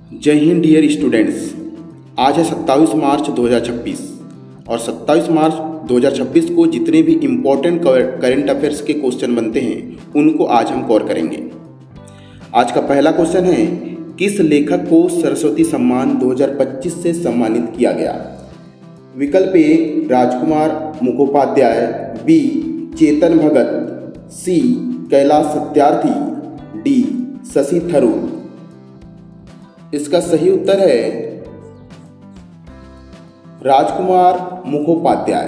जय Hind dear students. आज है 27 मार्च 2026 और 27 मार्च 2026 को जितने भी इम्पोर्टेंट करंट अफेयर्स के क्वेश्चन बनते हैं उनको आज हम कवर करेंगे। आज का पहला क्वेश्चन है, किस लेखक को सरस्वती सम्मान 2025 से सम्मानित किया गया? विकल्प ए राजकुमार मुखोपाध्याय, बी चेतन भगत, सी कैलाश सत्यार्थी, डी शशि थरूर। इसका सही उत्तर है राजकुमार मुखोपाध्याय।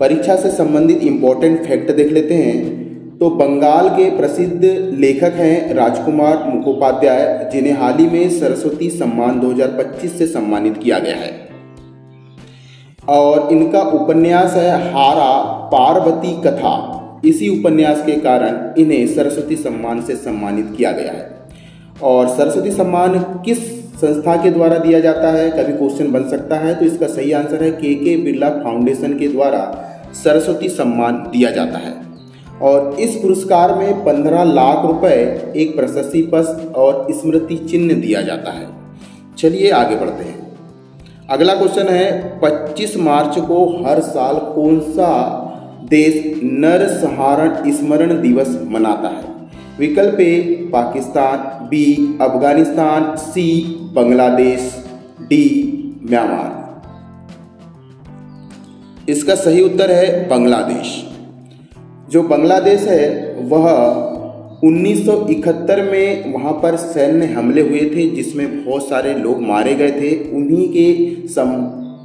परीक्षा से संबंधित इंपॉर्टेंट फैक्ट देख लेते हैं तो बंगाल के प्रसिद्ध लेखक हैं राजकुमार मुखोपाध्याय, जिन्हें हाल ही में सरस्वती सम्मान 2025 से सम्मानित किया गया है। और इनका उपन्यास है हारा पार्वती कथा। इसी उपन्यास के कारण इन्हें सरस्वती सम्मान से सम्मानित किया गया है। और सरस्वती सम्मान किस संस्था के द्वारा दिया जाता है, कभी क्वेश्चन बन सकता है, तो इसका सही आंसर है के बिरला फाउंडेशन के द्वारा सरस्वती सम्मान दिया जाता है। और इस पुरस्कार में 15 लाख रुपए, एक प्रशस्ति पत्र और स्मृति चिन्ह दिया जाता है। चलिए आगे बढ़ते हैं। अगला क्वेश्चन है, 25 मार्च को हर साल कौन सा देश नरसंहार स्मरण दिवस मनाता है? विकल्प ए पाकिस्तान, बी अफगानिस्तान, सी बांग्लादेश, डी म्यांमार। इसका सही उत्तर है बांग्लादेश। जो बांग्लादेश है वह 1971 में वहाँ पर सैन्य हमले हुए थे जिसमें बहुत सारे लोग मारे गए थे। उन्हीं के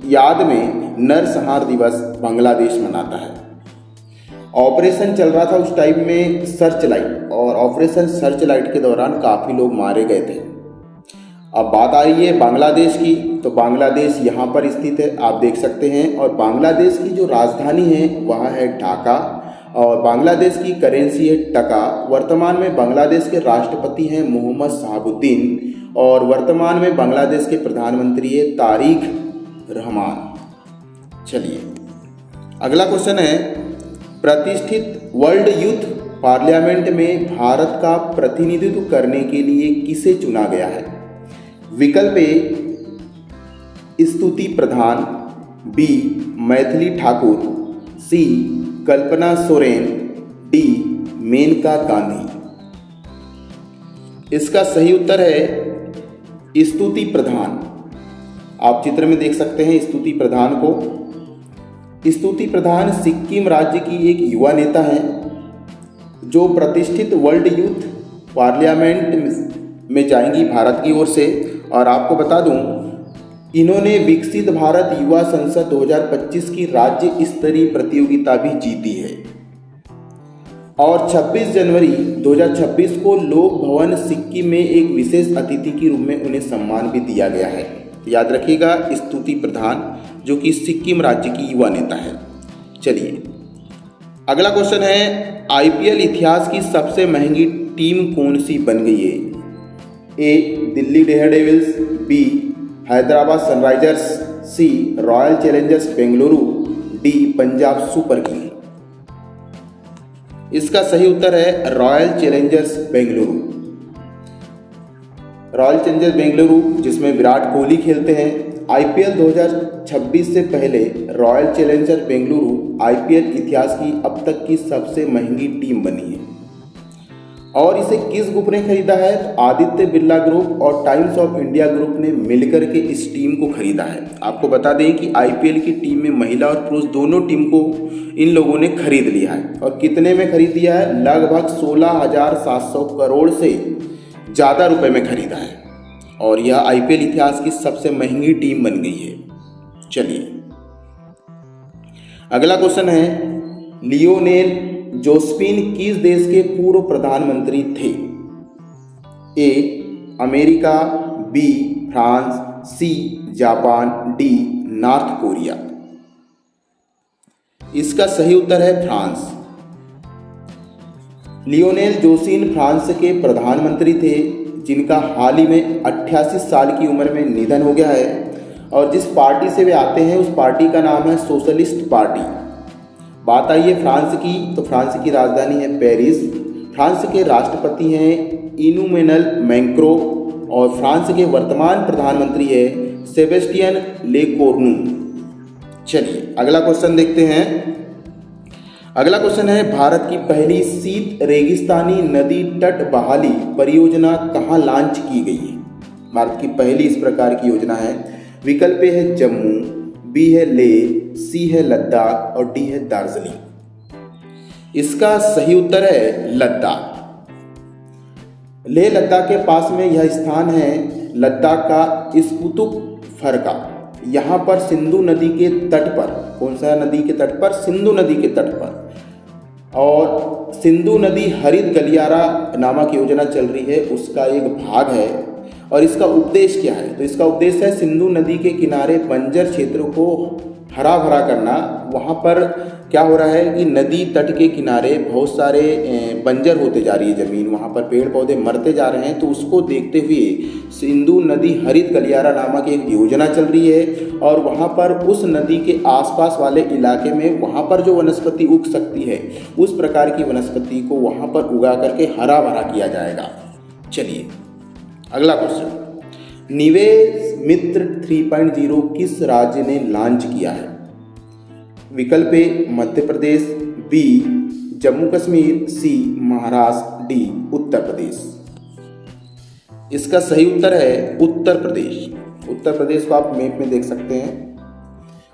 याद में नरसंहार दिवस बांग्लादेश मनाता है। ऑपरेशन चल रहा था उस टाइम में सर्च लाइट, और ऑपरेशन सर्च लाइट के दौरान काफ़ी लोग मारे गए थे। अब बात आ रही है बांग्लादेश की, तो बांग्लादेश यहाँ पर स्थित है, आप देख सकते हैं। और बांग्लादेश की जो राजधानी है वह है ढाका, और बांग्लादेश की करेंसी है टका। वर्तमान में बांग्लादेश के राष्ट्रपति हैं मोहम्मद शहाबुद्दीन, और वर्तमान में बांग्लादेश के प्रधानमंत्री है तारिक रहमान। चलिए अगला क्वेश्चन है, प्रतिष्ठित वर्ल्ड यूथ पार्लियामेंट में भारत का प्रतिनिधित्व करने के लिए किसे चुना गया है? विकल्प ए स्तुति प्रधान, बी मैथिली ठाकुर, सी कल्पना सोरेन, डी मेनका गांधी। इसका सही उत्तर है स्तुति प्रधान। आप चित्र में देख सकते हैं स्तुति प्रधान को। स्तुति प्रधान सिक्किम राज्य की एक युवा नेता हैं जो प्रतिष्ठित वर्ल्ड यूथ पार्लियामेंट में जाएंगी भारत की ओर से। और आपको बता दूं, इन्होंने विकसित भारत युवा संसद 2025 की राज्य स्तरीय प्रतियोगिता भी जीती है। और 26 जनवरी 2026 को लोक भवन सिक्किम में एक विशेष अतिथि के रूप में उन्हें सम्मान भी दिया गया है। याद रखिएगा, स्तुति प्रधान जो कि सिक्किम राज्य की युवा नेता है। चलिए अगला क्वेश्चन है, आईपीएल इतिहास की सबसे महंगी टीम कौन सी बन गई है? A Delhi Daredevils, B Hyderabad Sunrisers, C Royal Challengers Bengaluru, D Punjab super king. इसका सही उत्तर है Royal Challengers Bengaluru. Royal Challengers Bengaluru जिसमें विराट कोहली खेलते हैं। आईपीएल 2026 से पहले रॉयल चैलेंजर्स बेंगलुरु आईपीएल इतिहास की अब तक की सबसे महंगी टीम बनी है। और इसे किस ग्रुप ने खरीदा है? आदित्य बिरला ग्रुप और टाइम्स ऑफ इंडिया ग्रुप ने मिलकर के इस टीम को खरीदा है। आपको बता दें कि आईपीएल की टीम में महिला और पुरुष दोनों टीम को इन लोगों ने खरीद लिया है। और कितने में खरीद लिया है? लगभग 16,700 करोड़ से ज़्यादा रुपए में खरीदा है। और यह आईपीएल इतिहास की सबसे महंगी टीम बन गई है। चलिए अगला क्वेश्चन है, लियोनेल जोस्पिन किस देश के पूर्व प्रधानमंत्री थे? A America, B France, C Japan, D North Korea. इसका सही उत्तर है फ्रांस। लियोनेल जोस्पिन फ्रांस के प्रधानमंत्री थे जिनका हाल ही में 88 साल की उम्र में निधन हो गया है। और जिस पार्टी से वे आते हैं उस पार्टी का नाम है सोशलिस्ट पार्टी। बात आई है फ्रांस की, तो फ्रांस की राजधानी है पेरिस। फ्रांस के राष्ट्रपति हैं इनुमेनल मैक्रो, और फ्रांस के वर्तमान प्रधानमंत्री है सेबेस्टियन लेकोर्नू। चलिए अगला क्वेश्चन देखते हैं। अगला क्वेश्चन है, भारत की पहली शीत रेगिस्तानी नदी तट बहाली परियोजना कहाँ लॉन्च की गई है? भारत की पहली इस प्रकार की योजना है। विकल्प ए है जम्मू, बी है लेह, सी है लद्दाख और डी है दार्जिलिंग। इसका सही उत्तर है लद्दाख। लेह लद्दाख के पास में यह स्थान है लद्दाख का स्पुतुक फरका। यहाँ पर सिंधु नदी के तट पर, कौन सा नदी के तट पर? सिंधु नदी के तट पर, और सिंधु नदी हरित गलियारा नामक योजना चल रही है, उसका एक भाग है। और इसका उद्देश्य क्या है? तो इसका उद्देश्य है सिंधु नदी के किनारे बंजर क्षेत्रों को हरा भरा करना। वहाँ पर क्या हो रहा है कि नदी तट के किनारे बहुत सारे बंजर होते जा रही है ज़मीन, वहाँ पर पेड़ पौधे मरते जा रहे हैं। तो उसको देखते हुए सिंधु नदी हरित गलियारा नामक एक योजना चल रही है, और वहाँ पर उस नदी के आसपास वाले इलाके में वहाँ पर जो वनस्पति उग सकती है उस प्रकार की वनस्पति को वहाँ पर उगा करके हरा भरा किया जाएगा। चलिए अगला क्वेश्चन, निवेश मित्र 3.0 किस राज्य ने लॉन्च किया है? विकल्प ए मध्य प्रदेश, बी जम्मू कश्मीर, सी महाराष्ट्र, डी उत्तर प्रदेश। इसका सही उत्तर है उत्तर प्रदेश। उत्तर प्रदेश को आप मैप में देख सकते हैं।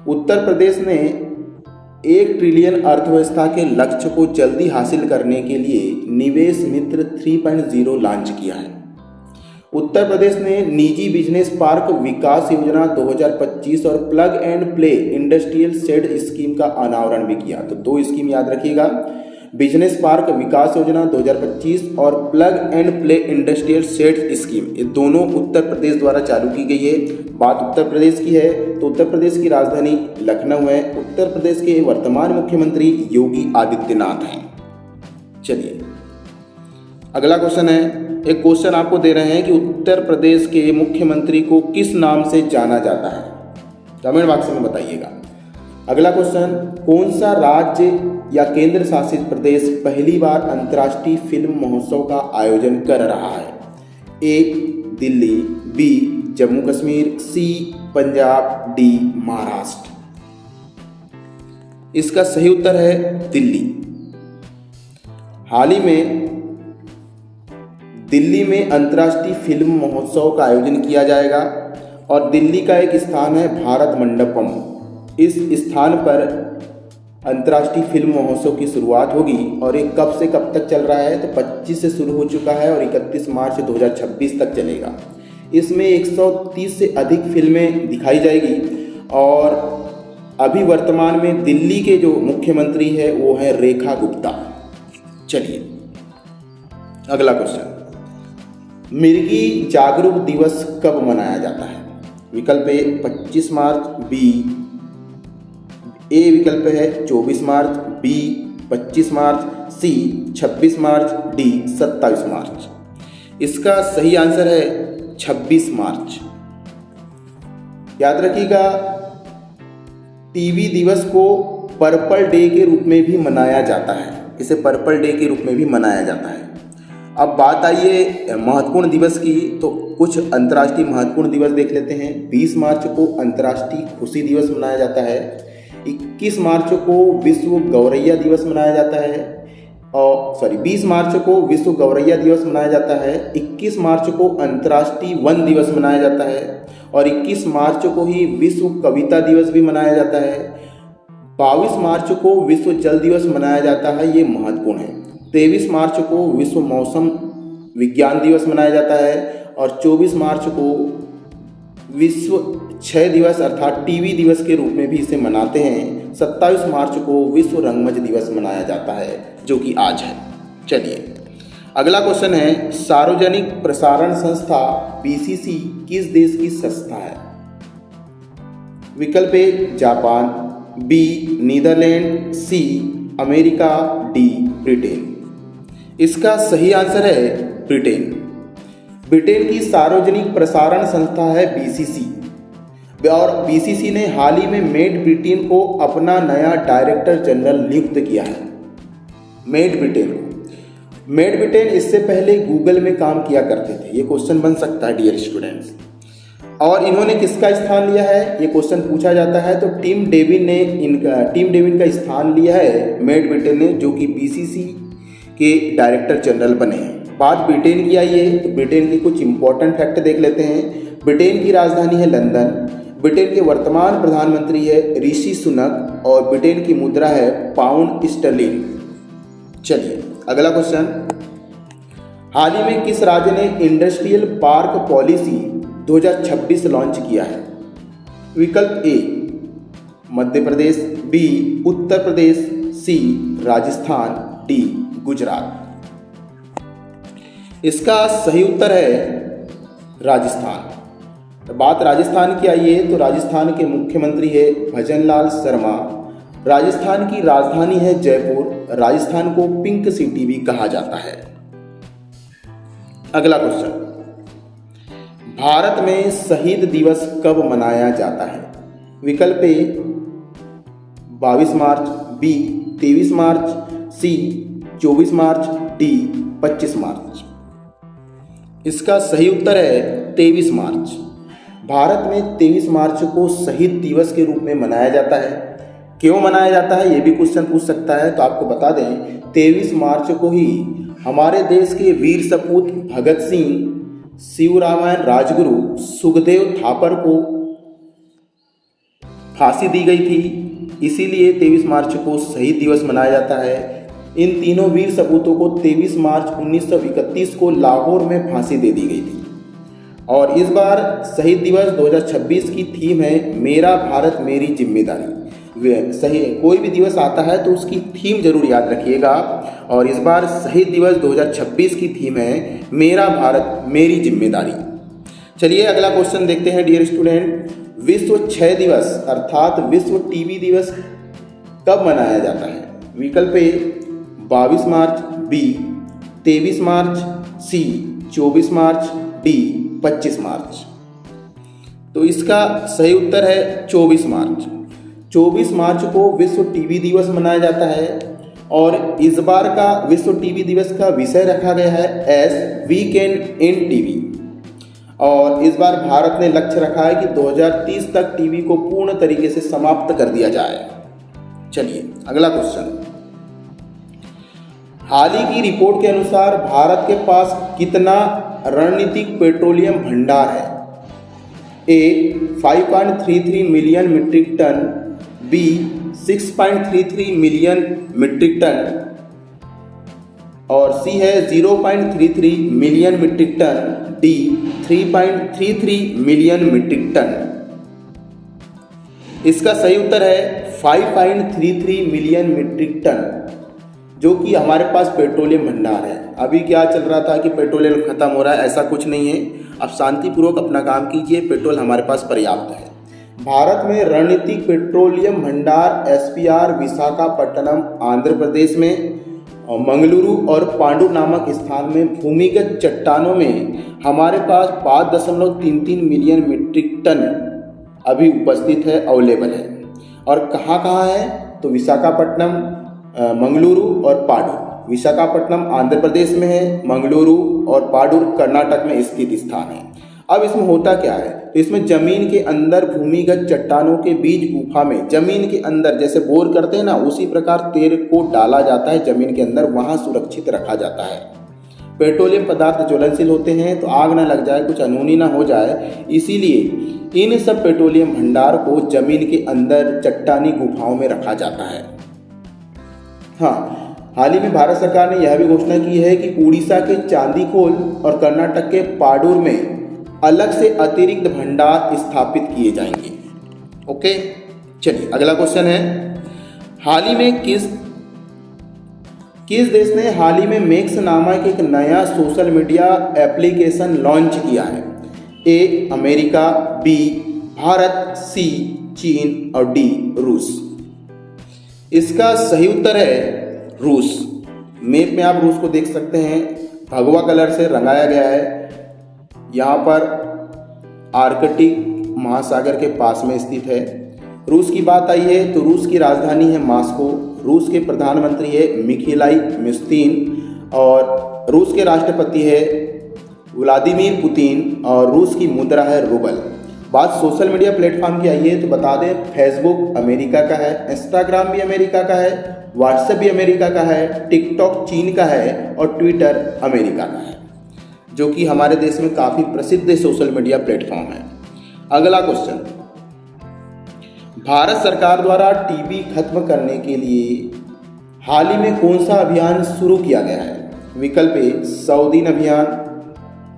उत्तर प्रदेश ने 1 ट्रिलियन अर्थव्यवस्था के लक्ष्य को जल्दी हासिल करने के लिए निवेश मित्र 3.0 लॉन्च किया है। उत्तर प्रदेश ने निजी बिजनेस पार्क विकास योजना 2025 और plug and play industrial shed scheme का अनावरण भी किया। तो 2 स्कीम याद रखिएगा, बिजनेस पार्क विकास योजना 2025 और plug and play industrial shed scheme, ये दोनों उत्तर प्रदेश द्वारा चालू की गई है। बात उत्तर प्रदेश की है तो उत्तर प्रदेश की राजधानी लखनऊ है। उत्तर प्रदेश के वर्तमान मुख्यमंत्री योगी आदित्यनाथ हैं। चलिए अगला क्वेश्चन है, एक क्वेश्चन आपको दे रहे हैं कि उत्तर प्रदेश के मुख्यमंत्री को किस नाम से जाना जाता है? कमेंट बॉक्स में बताइएगा। अगला क्वेश्चन, कौन सा राज्य या केंद्र शासित प्रदेश पहली बार अंतर्राष्ट्रीय फिल्म महोत्सव का आयोजन कर रहा है? A Delhi, B Jammu Kashmir, C Punjab, D Maharashtra. इसका सही उत्तर है दिल्ली। हाल ही में दिल्ली में अंतर्राष्ट्रीय फिल्म महोत्सव का आयोजन किया जाएगा, और दिल्ली का एक स्थान है भारत मंडपम। इस स्थान पर अंतर्राष्ट्रीय फिल्म महोत्सव की शुरुआत होगी, और ये कब से कब तक चल रहा है? तो 25 से शुरू हो चुका है और 31 मार्च 2026 तक चलेगा। इसमें 130 से अधिक फिल्में दिखाई जाएगी, और अभी वर्तमान में दिल्ली के जो मुख्यमंत्री है वो है रेखा गुप्ता। चलिए अगला क्वेश्चन, मिर्गी जागरूक दिवस कब मनाया जाता है? विकल्प ए 25 मार्च, बी ए विकल्प है 24 मार्च, बी 25 मार्च, सी 26 मार्च, डी 27 मार्च। इसका सही आंसर है 26 मार्च। याद रखिएगा, टीवी दिवस को पर्पल डे के रूप में भी मनाया जाता है। इसे पर्पल डे के रूप में भी मनाया जाता है। अब बात आइए महत्वपूर्ण दिवस की, तो कुछ अंतर्राष्ट्रीय महत्वपूर्ण दिवस देख लेते हैं। 20 मार्च को अंतर्राष्ट्रीय खुशी दिवस मनाया जाता है। 21 मार्च को विश्व गौरैया दिवस मनाया जाता है, और 20 मार्च को विश्व गौरैया दिवस मनाया जाता है। 21 मार्च को अंतर्राष्ट्रीय वन दिवस मनाया जाता है, और 21 मार्च को ही विश्व कविता दिवस भी मनाया जाता है। 22 मार्च को विश्व जल दिवस मनाया जाता है, ये महत्वपूर्ण है। 23 मार्च को विश्व मौसम विज्ञान दिवस मनाया जाता है, और 24 मार्च को विश्व क्षय दिवस अर्थात टीवी दिवस के रूप में भी इसे मनाते हैं। 27 मार्च को विश्व रंगमंच दिवस मनाया जाता है, जो कि आज है। चलिए अगला क्वेश्चन है, सार्वजनिक प्रसारण संस्था बीसीसी किस देश की संस्था है? विकल्प A Japan, B Netherlands, C America, D Britain. इसका सही आंसर है ब्रिटेन। ब्रिटेन की सार्वजनिक प्रसारण संस्था है बीसीसी, और बीसीसी ने हाल ही में मेड ब्रिटेन को अपना नया डायरेक्टर जनरल नियुक्त किया है। मेड ब्रिटेन को, मेडबिटेन इससे पहले गूगल में काम किया करते थे, ये क्वेश्चन बन सकता है डियर स्टूडेंट्स। और इन्होंने किसका स्थान लिया है, ये क्वेश्चन पूछा जाता है, तो टिम डेविन का स्थान लिया है मेडबिटेन ने, जो कि बीसीसी के डायरेक्टर जनरल बने हैं। बात ब्रिटेन की आई है, तो ब्रिटेन के कुछ इंपॉर्टेंट फैक्ट देख लेते हैं। ब्रिटेन की राजधानी है लंदन, ब्रिटेन के वर्तमान प्रधानमंत्री है ऋषि सुनक, और ब्रिटेन की मुद्रा है पाउंड स्टर्लिंग। चलिए अगला क्वेश्चन, हाल ही में किस राज्य ने इंडस्ट्रियल पार्क पॉलिसी 2026 लॉन्च किया है? विकल्प ए मध्य प्रदेश, बी उत्तर प्रदेश, सी राजस्थान, डी गुजरात। इसका सही उत्तर है राजस्थान। तो बात राजस्थान की आई है, तो राजस्थान के मुख्यमंत्री है भजनलाल शर्मा। राजस्थान की राजधानी है जयपुर। राजस्थान को पिंक सिटी भी कहा जाता है। अगला क्वेश्चन, भारत में शहीद दिवस कब मनाया जाता है? विकल्प ए 22 मार्च, बी 23 मार्च, सी 24 मार्च, डी 25 मार्च। इसका सही उत्तर है 23 मार्च। भारत में 23 मार्च को शहीद दिवस के रूप में मनाया जाता है। क्यों मनाया जाता है, ये भी क्वेश्चन पूछ सकता है, तो आपको बता दें 23 मार्च को ही हमारे देश के वीर सपूत भगत सिंह, शिवरामायण राजगुरु सुखदेव थापर को फांसी दी गई थी। इसीलिए 23 मार्च को शहीद दिवस मनाया जाता है। इन तीनों वीर सपूतों को 23 मार्च 1931 को लाहौर में फांसी दे दी गई थी। और इस बार शहीद दिवस 2026 की थीम है मेरा भारत मेरी जिम्मेदारी। सही, कोई भी दिवस आता है तो उसकी थीम जरूर याद रखिएगा। और इस बार शहीद दिवस 2026 की थीम है मेरा भारत मेरी जिम्मेदारी। चलिए अगला क्वेश्चन देखते हैं डियर स्टूडेंट, विश्व क्षय दिवस अर्थात विश्व टीबी दिवस कब मनाया जाता है? विकल्प ए 22 मार्च, बी 23 मार्च, सी 24 मार्च, डी 25 मार्च। तो इसका सही उत्तर है 24 मार्च। 24 मार्च को विश्व टीबी दिवस मनाया जाता है। और इस बार का विश्व टीबी दिवस का विषय रखा गया है एस वीकेंड इन टीबी। और इस बार भारत ने लक्ष्य रखा है कि 2030 तक टीबी को पूर्ण तरीके से समाप्त कर दिया जाए। चलिए अगला क्वेश्चन, हाल ही की रिपोर्ट के अनुसार भारत के पास कितना रणनीतिक पेट्रोलियम भंडार है? A 5.33 million metric ton, B 6.33 million metric ton, और सी है 0.33 million metric ton, D 3.33 million metric ton. इसका सही उत्तर है 5.33 मिलियन मीट्रिक टन, जो कि हमारे पास पेट्रोलियम भंडार है। अभी क्या चल रहा था कि पेट्रोलियम खत्म हो रहा है, ऐसा कुछ नहीं है। आप शांतिपूर्वक अपना काम कीजिए, पेट्रोल हमारे पास पर्याप्त है। भारत में रणनीतिक पेट्रोलियम भंडार एसपीआर विशाखापट्टनम आंध्र प्रदेश में, मंगलुरु और पांडुर नामक स्थान में भूमिगत चट्टानों में हमारे पास 5.33 मिलियन मीट्रिक टन अभी उपस्थित है, अवेलेबल है। और कहाँ कहाँ है, तो विशाखापट्टनम, मंगलुरु और पाडूर। विशाखापट्टनम आंध्र प्रदेश में है, मंगलुरु और पाडूर कर्नाटक में स्थित स्थान है। अब इसमें होता क्या है, तो इसमें जमीन के अंदर भूमिगत चट्टानों के बीच गुफा में, जमीन के अंदर जैसे बोर करते हैं ना, उसी प्रकार तेल को डाला जाता है जमीन के अंदर, वहाँ सुरक्षित रखा जाता है। पेट्रोलियम पदार्थ ज्वलनशील होते हैं, तो आग ना लग जाए, कुछ अनहोनी ना हो जाए, इसीलिए इन सब पेट्रोलियम भंडार को जमीन के अंदर चट्टानी गुफाओं में रखा जाता है। हाँ, हाल ही में भारत सरकार ने यह भी घोषणा की है कि उड़ीसा के चांदीखोल और कर्नाटक के पाडूर में अलग से अतिरिक्त भंडार स्थापित किए जाएंगे। ओके, चलिए अगला क्वेश्चन है, हाल ही में किस देश ने हाल ही में मैक्स नामक एक नया सोशल मीडिया एप्लीकेशन लॉन्च किया है? ए अमेरिका, बी भारत, सी चीन और डी रूस। इसका सही उत्तर है रूस। मैप में आप रूस को देख सकते हैं, भगवा कलर से रंगाया गया है। यहाँ पर आर्कटिक महासागर के पास में स्थित है। रूस की बात आई है तो रूस की राजधानी है मॉस्को। रूस के प्रधानमंत्री है मिखैल मिशुस्तिन। और रूस के राष्ट्रपति है व्लादिमीर पुतिन और रूस की मुद्रा है रूबल। बात सोशल मीडिया प्लेटफॉर्म की आई है तो बता दें फेसबुक अमेरिका का है, इंस्टाग्राम भी अमेरिका का है, व्हाट्सएप भी अमेरिका का है, टिकटॉक चीन का है और ट्विटर अमेरिका का है, जो कि हमारे देश में काफ़ी प्रसिद्ध सोशल मीडिया प्लेटफॉर्म है। अगला क्वेश्चन, भारत सरकार द्वारा टीबी खत्म करने के लिए हाल ही में कौन सा अभियान शुरू किया गया है? विकल्प ए 100 दिन अभियान,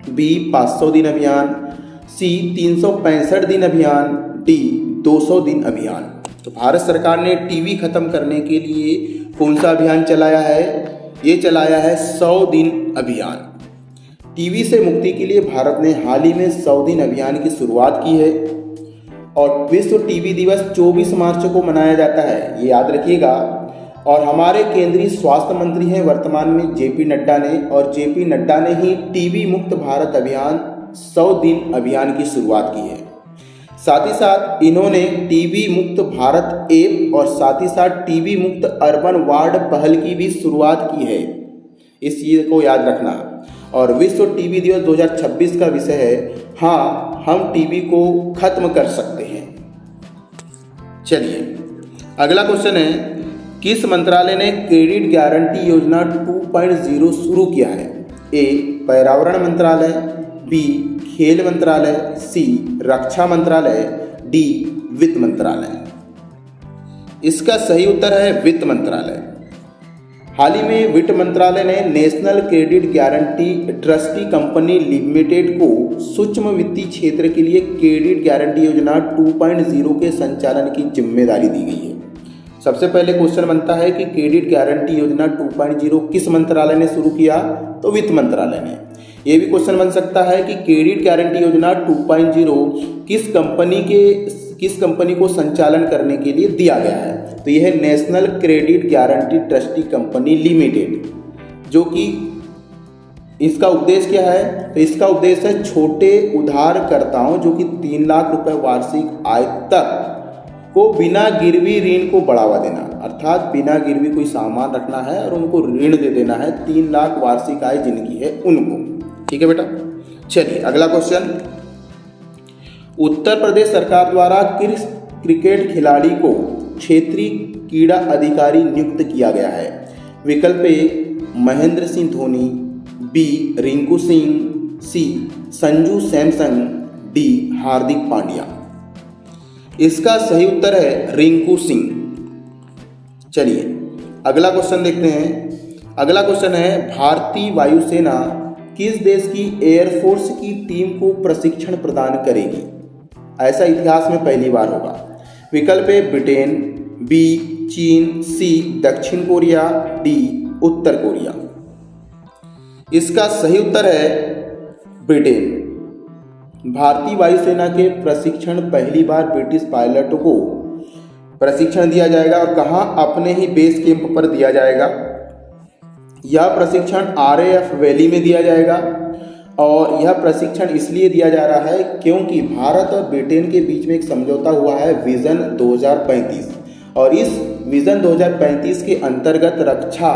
बी 500 दिन अभियान, सी 365 दिन अभियान, डी 200 दिन अभियान। तो भारत सरकार ने टीबी खत्म करने के लिए कौन सा अभियान चलाया है? ये चलाया है 100 दिन अभियान। टीबी से मुक्ति के लिए भारत ने हाल ही में 100 दिन अभियान की शुरुआत की है और विश्व टीबी दिवस 24 मार्च को मनाया जाता है, ये याद रखिएगा। और हमारे केंद्रीय स्वास्थ्य मंत्री हैं वर्तमान में जेपी नड्डा ने, और जेपी नड्डा ने ही टीबी मुक्त भारत अभियान 100 दिन अभियान की शुरुआत की है। साथ ही साथ इन्होंने टीबी मुक्त भारत ऐप और साथ ही साथ टीबी मुक्त अर्बन वार्ड पहल की भी शुरुआत की है, इस चीज़ को याद रखना। और विश्व टीबी दिवस 2026 का विषय है हाँ हम टीबी को खत्म कर सकते हैं। चलिए अगला क्वेश्चन है, किस मंत्रालय ने क्रेडिट गारंटी योजना 2.0 शुरू किया है? ए पर्यावरण मंत्रालय, बी खेल मंत्रालय, सी रक्षा मंत्रालय, डी वित्त मंत्रालय। इसका सही उत्तर है वित्त मंत्रालय। हाल ही में वित्त मंत्रालय ने national credit guarantee trustee company limited को सूक्ष्म वित्तीय क्षेत्र के लिए क्रेडिट गारंटी योजना 2.0 के संचालन की जिम्मेदारी दी गई है। सबसे पहले क्वेश्चन बनता है कि क्रेडिट गारंटी योजना 2.0 किस मंत्रालय ने शुरू किया? तो वित्त मंत्रालय ने। ये भी क्वेश्चन बन सकता है कि क्रेडिट गारंटी योजना 2.0 किस कंपनी को संचालन करने के लिए दिया गया है? तो यह है national credit guarantee trustee company limited, जो कि इसका उद्देश्य क्या है? तो इसका उद्देश्य है छोटे उधारकर्ताओं जो कि 3 लाख रुपए वार्षिक आय तक को बिना गिरवी ऋण को बढ़ावा देना, अर्थात बिना गिरवी कोई सामान रखना है और उनको ऋण दे देना है, 3 लाख वार्षिक आय जिनकी है उनको। ठीक है बेटा। चलिए अगला क्वेश्चन, उत्तर प्रदेश सरकार द्वारा किस क्रिकेट खिलाड़ी को क्षेत्रीय क्रीड़ा अधिकारी नियुक्त किया गया है? विकल्प ए महेंद्र सिंह धोनी, बी रिंकू सिंह, सी संजू सैमसन, डी हार्दिक पांड्या। इसका सही उत्तर है रिंकू सिंह। चलिए अगला क्वेश्चन देखते हैं। अगला क्वेश्चन है, भारतीय वायुसेना किस देश की एयरफोर्स की टीम को प्रशिक्षण प्रदान करेगी? ऐसा इतिहास में पहली बार होगा। विकल्प ए ब्रिटेन, बी चीन, सी दक्षिण कोरिया, डी उत्तर कोरिया। इसका सही उत्तर है ब्रिटेन। भारतीय वायुसेना के प्रशिक्षण पहली बार ब्रिटिश पायलटों को प्रशिक्षण दिया जाएगा और कहाँ? अपने ही बेस कैंप पर दिया जाएगा। यह प्रशिक्षण RAF वैली में दिया जाएगा और यह प्रशिक्षण इसलिए दिया जा रहा है क्योंकि भारत और ब्रिटेन के बीच में एक समझौता हुआ है विजन 2035, और इस विजन 2035 के अंतर्गत रक्षा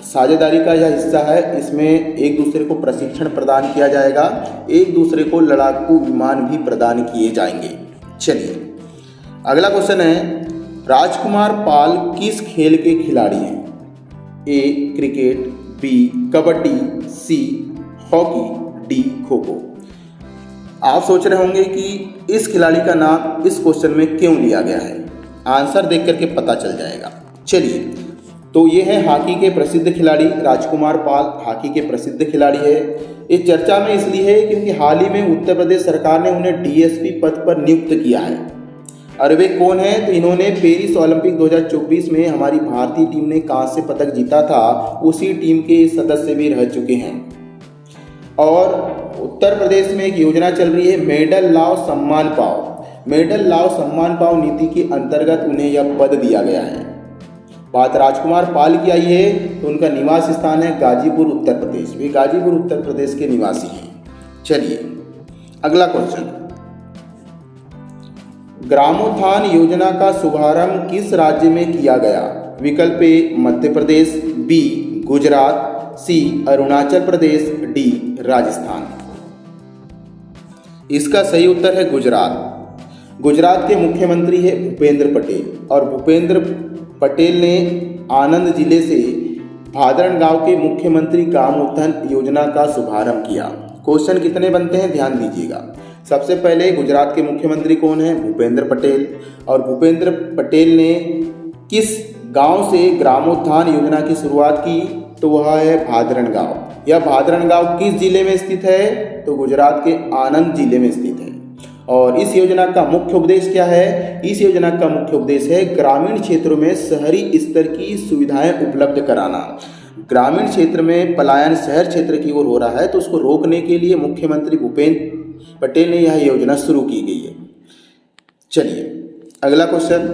साझेदारी का यह हिस्सा है। इसमें एक दूसरे को प्रशिक्षण प्रदान किया जाएगा, एक दूसरे को लड़ाकू विमान भी प्रदान किए जाएंगे। चलिए अगला क्वेश्चन है, राजकुमार पाल किस खेल के खिलाड़ी हैं? A cricket, B kabaddi, C hockey, D kho kho. आप सोच रहे होंगे कि इस खिलाड़ी का नाम इस क्वेश्चन में क्यों लिया गया है? आंसर देख करके पता चल जाएगा। चलिए तो ये है हॉकी के प्रसिद्ध खिलाड़ी राजकुमार पाल, हॉकी के प्रसिद्ध खिलाड़ी है। ये चर्चा में इसलिए है क्योंकि हाल ही में उत्तर प्रदेश सरकार ने उन्हें DSP पद पर नियुक्त किया है। और वे कौन हैं? तो इन्होंने पेरिस ओलंपिक 2024 में हमारी भारतीय टीम ने कांस्य पदक जीता था, उसी टीम के सदस्य भी रह चुके हैं। और उत्तर प्रदेश में एक योजना चल रही है मेडल लाओ सम्मान पाओ। मेडल लाओ सम्मान पाओ नीति के अंतर्गत उन्हें यह पद दिया गया है। बात राजकुमार पाल की आई है तो उनका निवास स्थान है गाजीपुर उत्तर प्रदेश। वे गाजीपुर उत्तर प्रदेश के निवासी हैं। चलिए अगला क्वेश्चन, ग्रामोत्थान योजना का शुभारंभ किस राज्य में किया गया? विकल्प ए मध्य प्रदेश, बी गुजरात, सी अरुणाचल प्रदेश, डी राजस्थान। इसका सही उत्तर है गुजरात। गुजरात के मुख्यमंत्री है भूपेंद्र पटेल और भूपेंद्र पटेल ने आनंद जिले से भादरण गांव के मुख्यमंत्री ग्राम उत्थान योजना का शुभारंभ किया। क्वेश्चन कितने बनते हैं ध्यान दीजिएगा। सबसे पहले गुजरात के मुख्यमंत्री कौन है? भूपेंद्र पटेल। और भूपेंद्र पटेल ने किस गांव से ग्रामोत्थान योजना की शुरुआत की? तो वह है भादरण गांव। यह भादरण गांव किस जिले में स्थित है? तो गुजरात के आनंद जिले में स्थित है। और इस योजना का मुख्य उद्देश्य क्या है? इस योजना का मुख्य उद्देश्य है ग्रामीण क्षेत्रों में शहरी स्तर की सुविधाएं उपलब्ध कराना। ग्रामीण क्षेत्र में पलायन शहर क्षेत्र की ओर हो रहा है, तो उसको रोकने के लिए मुख्यमंत्री भूपेंद्र पटेल ने यह योजना शुरू की गई है। चलिए अगला क्वेश्चन।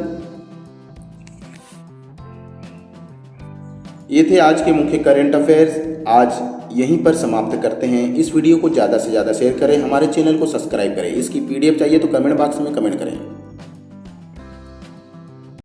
ये थे आज के मुख्य करंट अफेयर्स। आज यहीं पर समाप्त करते हैं। इस वीडियो को ज़्यादा से ज़्यादा शेयर करें, हमारे चैनल को सब्सक्राइब करें। इसकी PDF चाहिए तो कमेंट बॉक्स में कमेंट करें।